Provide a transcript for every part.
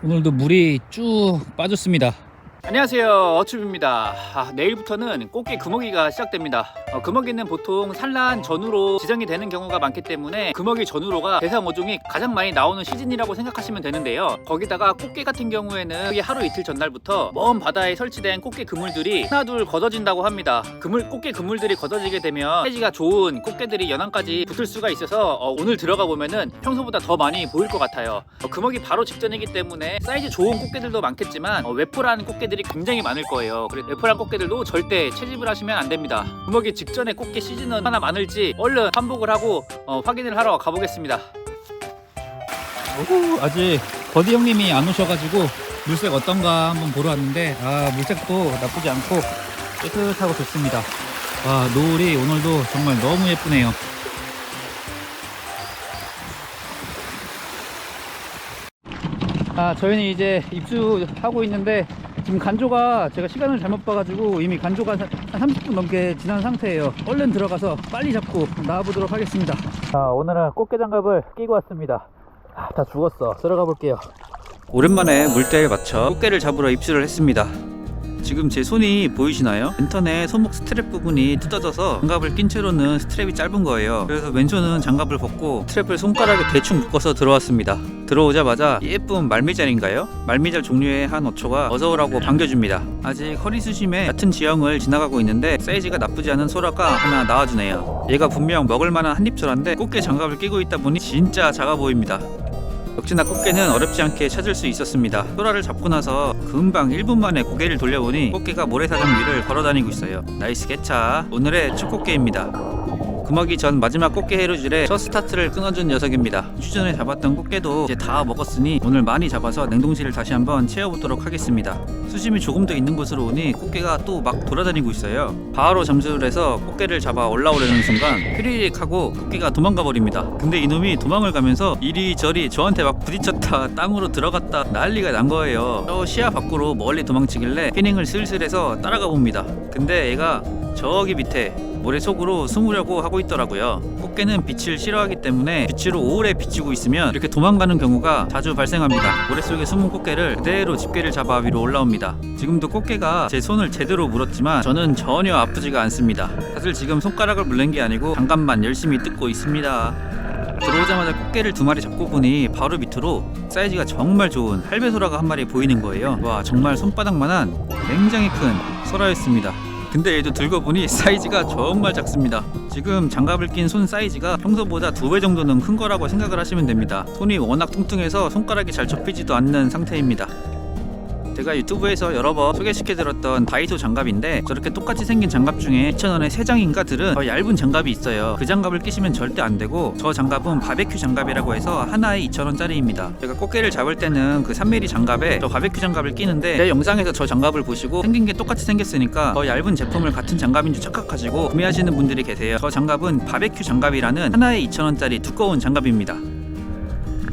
오늘도 물이 쭉 빠졌습니다. 안녕하세요, 어춥입니다. 내일부터는 꽃게 금어기가 시작됩니다. 금어기는 보통 산란 전후로 지정이 되는 경우가 많기 때문에 금어기 전후로가 대상 어종이 가장 많이 나오는 시즌이라고 생각하시면 되는데요. 거기다가 꽃게 같은 경우에는 하루 이틀 전날부터 먼 바다에 설치된 꽃게 그물들이 하나둘 걷어진다고 합니다. 꽃게 그물들이 걷어지게 되면 사이즈가 좋은 꽃게들이 연안까지 붙을 수가 있어서 오늘 들어가 보면은 평소보다 더 많이 보일 것 같아요. 금어기 바로 직전이기 때문에 사이즈 좋은 꽃게들도 많겠지만 외포란 꽃게들이 굉장히 많을 거예요. 그래서 외포란 꽃게들도 절대 채집을 하시면 안 됩니다. 금어기 직전에 꽃게 시즌은 하나 많을지 얼른 환복을 하고 확인을 하러 가보겠습니다. 아직 버디 형님이 안 오셔가지고 물색 어떤가 한번 보러 왔는데 물색도 나쁘지 않고 깨끗하고 좋습니다. 노을이 오늘도 정말 너무 예쁘네요. 저희는 이제 입수하고 있는데 지금 간조가 제가 시간을 잘못 봐가지고 이미 간조가 한 30분 넘게 지난 상태예요. 얼른 들어가서 빨리 잡고 나와보도록 하겠습니다. 오늘은 꽃게 장갑을 끼고 왔습니다. 다 죽었어. 들어가 볼게요. 오랜만에 물때에 맞춰 꽃게를 잡으러 입수를 했습니다. 지금 제 손이 보이시나요? 랜턴의 손목 스트랩 부분이 뜯어져서 장갑을 낀 채로는 스트랩이 짧은 거예요. 그래서 왼손은 장갑을 벗고 스트랩을 손가락에 대충 묶어서 들어왔습니다. 들어오자마자 예쁜 말미잘인가요? 말미잘 종류의 한 어초가 어서오라고 반겨줍니다. 아직 허리 수심에 얕은 지형을 지나가고 있는데 사이즈가 나쁘지 않은 소라가 하나 나와주네요. 얘가 분명 먹을만한 한입소라인데 꽃게 장갑을 끼고 있다 보니 진짜 작아 보입니다. 역시나 꽃게는 어렵지 않게 찾을 수 있었습니다. 소라를 잡고 나서 금방 1분 만에 고개를 돌려보니 꽃게가 모래사장 위를 걸어다니고 있어요. 나이스 개차. 오늘의 첫 꽃게입니다. 금어기 전 마지막 꽃게 해루질에 첫 스타트를 끊어준 녀석입니다. 휴전에 잡았던 꽃게도 이제 다 먹었으니 오늘 많이 잡아서 냉동실을 다시 한번 채워보도록 하겠습니다. 수심이 조금 더 있는 곳으로 오니 꽃게가 또 막 돌아다니고 있어요. 바로 잠수를 해서 꽃게를 잡아 올라오려는 순간 휘리릭 하고 꽃게가 도망가 버립니다. 근데 이놈이 도망을 가면서 이리저리 저한테 막 부딪혔다 땅으로 들어갔다 난리가 난 거예요. 저 시야 밖으로 멀리 도망치길래 피닝을 슬슬해서 따라가 봅니다. 근데 얘가 저기 밑에 모래 속으로 숨으려고 하고 있더라고요. 꽃게는 빛을 싫어하기 때문에 빛으로 오래 비추고 있으면 이렇게 도망가는 경우가 자주 발생합니다. 모래 속에 숨은 꽃게를 그대로 집게를 잡아 위로 올라옵니다. 지금도 꽃게가 제 손을 제대로 물었지만 저는 전혀 아프지가 않습니다. 사실 지금 손가락을 물는 게 아니고 장갑만 열심히 뜯고 있습니다. 들어오자마자 꽃게를 2마리 잡고 보니 바로 밑으로 사이즈가 정말 좋은 할배소라가 한 마리 보이는 거예요. 와, 정말 손바닥만한 굉장히 큰 소라였습니다. 근데 얘도 들고 보니 사이즈가 정말 작습니다. 지금 장갑을 낀 손 사이즈가 평소보다 2배 정도는 큰 거라고 생각을 하시면 됩니다. 손이 워낙 뚱뚱해서 손가락이 잘 접히지도 않는 상태입니다. 제가 유튜브에서 여러 번 소개시켜드렸던 다이소 장갑인데 저렇게 똑같이 생긴 장갑 중에 2,000원에 3장인가 들은 더 얇은 장갑이 있어요. 그 장갑을 끼시면 절대 안되고 저 장갑은 바베큐 장갑이라고 해서 하나에 2,000원짜리입니다. 제가 꽃게를 잡을 때는 그 3mm 장갑에 저 바베큐 장갑을 끼는데 제 영상에서 저 장갑을 보시고 생긴 게 똑같이 생겼으니까 더 얇은 제품을 같은 장갑인 줄 착각하시고 구매하시는 분들이 계세요. 저 장갑은 바베큐 장갑이라는 하나에 2,000원짜리 두꺼운 장갑입니다.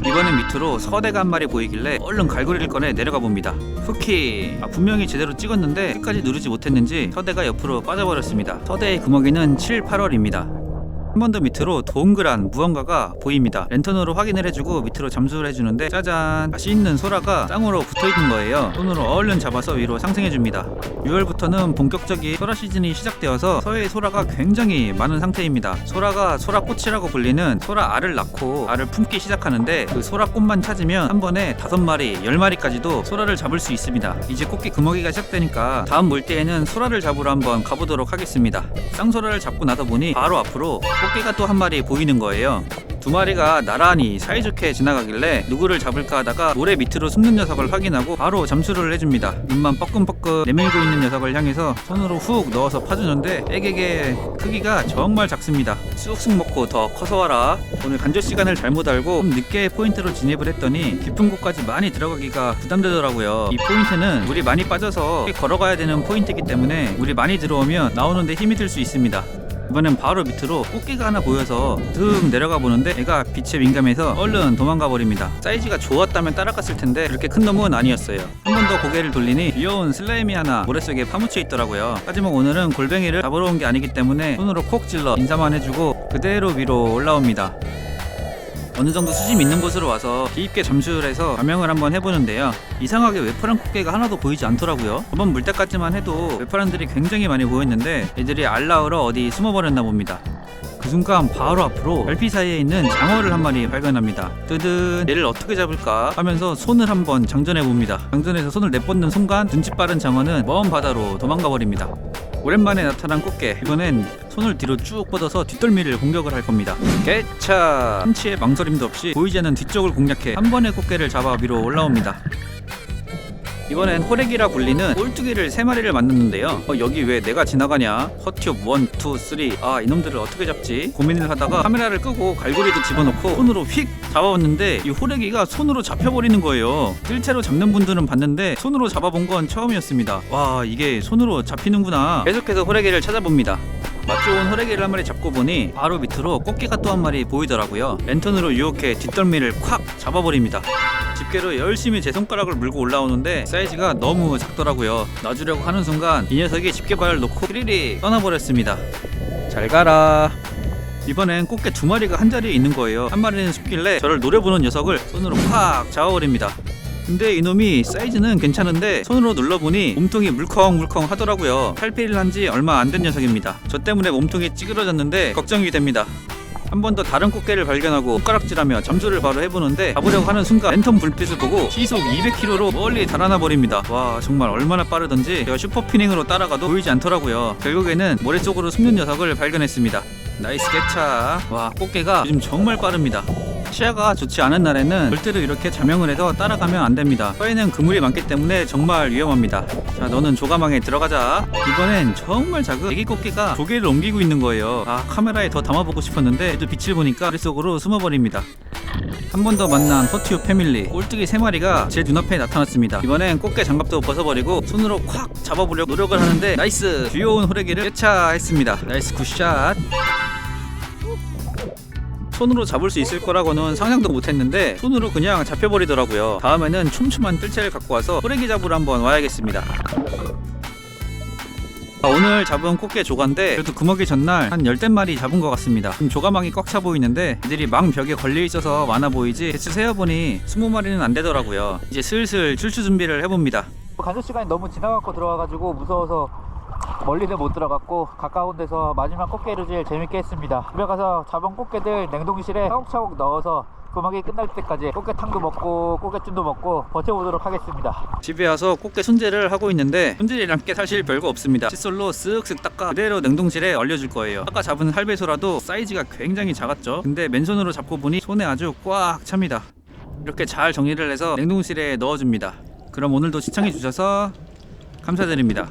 이번엔 밑으로 서대가 한 마리 보이길래 얼른 갈고리를 꺼내 내려가 봅니다. 후키! 분명히 제대로 찍었는데 끝까지 누르지 못했는지 서대가 옆으로 빠져버렸습니다. 서대의 금어기는 7, 8월입니다. 한 번 더 밑으로 동그란 무언가가 보입니다. 랜턴으로 확인을 해주고 밑으로 잠수를 해주는데 짜잔! 맛있는 소라가 땅으로 붙어있는 거예요. 손으로 얼른 잡아서 위로 상승해줍니다. 6월부터는 본격적인 소라 시즌이 시작되어서 서해의 소라가 굉장히 많은 상태입니다. 소라가 소라꽃이라고 불리는 소라 알을 낳고 알을 품기 시작하는데 그 소라꽃만 찾으면 한 번에 5마리, 10마리까지도 소라를 잡을 수 있습니다. 이제 꽃게 금어기가 시작되니까 다음 물때에는 소라를 잡으러 한번 가보도록 하겠습니다. 쌍소라를 잡고 나서 보니 바로 앞으로 꽃게가 또 한 마리 보이는 거예요. 2마리가 나란히 사이좋게 지나가길래 누구를 잡을까 하다가 모래 밑으로 숨는 녀석을 확인하고 바로 잠수를 해줍니다. 눈만 뻐끔뻐끔 내밀고 있는 녀석을 향해서 손으로 훅 넣어서 파주는데 에게게 크기가 정말 작습니다. 쑥쑥 먹고 더 커서 와라. 오늘 간조 시간을 잘못 알고 좀 늦게 포인트로 진입을 했더니 깊은 곳까지 많이 들어가기가 부담되더라고요. 이 포인트는 물이 많이 빠져서 꽤 걸어가야 되는 포인트이기 때문에 물이 많이 들어오면 나오는데 힘이 들 수 있습니다. 이번엔 바로 밑으로 꽃게가 하나 보여서 슥 내려가 보는데 얘가 빛에 민감해서 얼른 도망가 버립니다. 사이즈가 좋았다면 따라갔을 텐데 그렇게 큰 놈은 아니었어요. 한 번 더 고개를 돌리니 귀여운 슬라임이 하나 모래속에 파묻혀 있더라고요. 하지만 오늘은 골뱅이를 잡으러 온 게 아니기 때문에 손으로 콕 찔러 인사만 해주고 그대로 위로 올라옵니다. 어느 정도 수심 있는 곳으로 와서 깊게 잠수를 해서 자명을 한번 해보는데요. 이상하게 외파란 꽃게가 하나도 보이지 않더라고요. 저번 물때까지만 해도 외파란들이 굉장히 많이 보였는데 애들이 알 낳으러 어디 숨어버렸나 봅니다. 그 순간 바로 앞으로 별피 사이에 있는 장어를 한 마리 발견합니다. 뜨든 얘를 어떻게 잡을까 하면서 손을 한번 장전해 봅니다. 장전해서 손을 내뻗는 순간 눈치 빠른 장어는 먼 바다로 도망가 버립니다. 오랜만에 나타난 꽃게, 이번엔 손을 뒤로 쭉 뻗어서 뒷덜미를 공격을 할 겁니다. 개차! 한치의 망설임도 없이 보이지 않는 뒤쪽을 공략해 한 번에 꽃게를 잡아 위로 올라옵니다. 이번엔 호래기라 불리는 꼴뚜기를 3마리를 만났는데요. 여기 왜 내가 지나가냐? 허튜브 1, 2, 3. 아, 이놈들을 어떻게 잡지? 고민을 하다가 카메라를 끄고 갈고리도 집어넣고 손으로 휙 잡아봤는데 이 호래기가 손으로 잡혀버리는 거예요. 뜰채로 잡는 분들은 봤는데 손으로 잡아본 건 처음이었습니다. 와, 이게 손으로 잡히는구나. 계속해서 호래기를 찾아봅니다. 맛 좋은 호래기를 한 마리 잡고 보니 바로 밑으로 꽃게가 또 한 마리 보이더라고요. 랜턴으로 유혹해 뒷덜미를 콱 잡아버립니다. 집게로 열심히 제 손가락을 물고 올라오는데 사이즈가 너무 작더라고요. 놔주려고 하는 순간 이 녀석이 집게발을 놓고 휘리리 떠나버렸습니다. 잘 가라. 이번엔 꽃게 2마리가 한 자리에 있는 거예요. 한 마리는 숨길래 저를 노려보는 녀석을 손으로 콱 잡아버립니다. 근데 이놈이 사이즈는 괜찮은데 손으로 눌러보니 몸통이 물컹물컹 하더라고요. 탈피를 한 지 얼마 안 된 녀석입니다. 저 때문에 몸통이 찌그러졌는데 걱정이 됩니다. 한 번 더 다른 꽃게를 발견하고 손가락질하며 잠수를 바로 해보는데 잡으려고 하는 순간 랜턴 불빛을 보고 시속 200km로 멀리 달아나 버립니다. 와, 정말 얼마나 빠르던지 제가 슈퍼피닝으로 따라가도 보이지 않더라고요. 결국에는 모래 속으로 숨는 녀석을 발견했습니다. 나이스 개차. 와, 꽃게가 요즘 정말 빠릅니다. 시야가 좋지 않은 날에는 절대로 이렇게 자명을 해서 따라가면 안 됩니다. 서해는 그물이 많기 때문에 정말 위험합니다. 자, 너는 조가망에 들어가자. 이번엔 정말 작은 애기 꽃게가 조개를 옮기고 있는 거예요. 아, 카메라에 더 담아보고 싶었는데 그래도 빛을 보니까 머릿 속으로 숨어버립니다. 한 번 더 만난 허튜브 패밀리 꼴뚜기 3마리가 제 눈앞에 나타났습니다. 이번엔 꽃게 장갑도 벗어버리고 손으로 콱 잡아보려고 노력을 하는데 나이스! 귀여운 호래기를 개차했습니다. 나이스 굿샷! 손으로 잡을 수 있을 거라고는 상상도 못했는데 손으로 그냥 잡혀버리더라고요. 다음에는 촘촘한 뜰채를 갖고 와서 호래기 잡으러 한번 와야겠습니다. 오늘 잡은 꽃게 조가인데 그래도 금어기 전날 한 10댓마리 잡은 것 같습니다. 조가망이 꽉 차 보이는데 애들이 망 벽에 걸려 있어서 많아 보이지 개수 세어보니 20마리는 안 되더라고요. 이제 슬슬 출출 준비를 해봅니다. 간조 시간이 너무 지나갖고 들어와가지고 무서워서 멀리는 못 들어갔고 가까운 데서 마지막 꽃게를 제일 재밌게 했습니다. 집에 가서 잡은 꽃게들 냉동실에 차곡차곡 넣어서 금어기 끝날 때까지 꽃게탕도 먹고 꽃게찜도 먹고 버텨보도록 하겠습니다. 집에 와서 꽃게 손질을 하고 있는데 손질이란 게 사실 별거 없습니다. 칫솔로 쓱쓱 닦아 그대로 냉동실에 얼려줄 거예요. 아까 잡은 할배소라도 사이즈가 굉장히 작았죠. 근데 맨손으로 잡고 보니 손에 아주 꽉 찹니다. 이렇게 잘 정리를 해서 냉동실에 넣어줍니다. 그럼 오늘도 시청해주셔서 감사드립니다.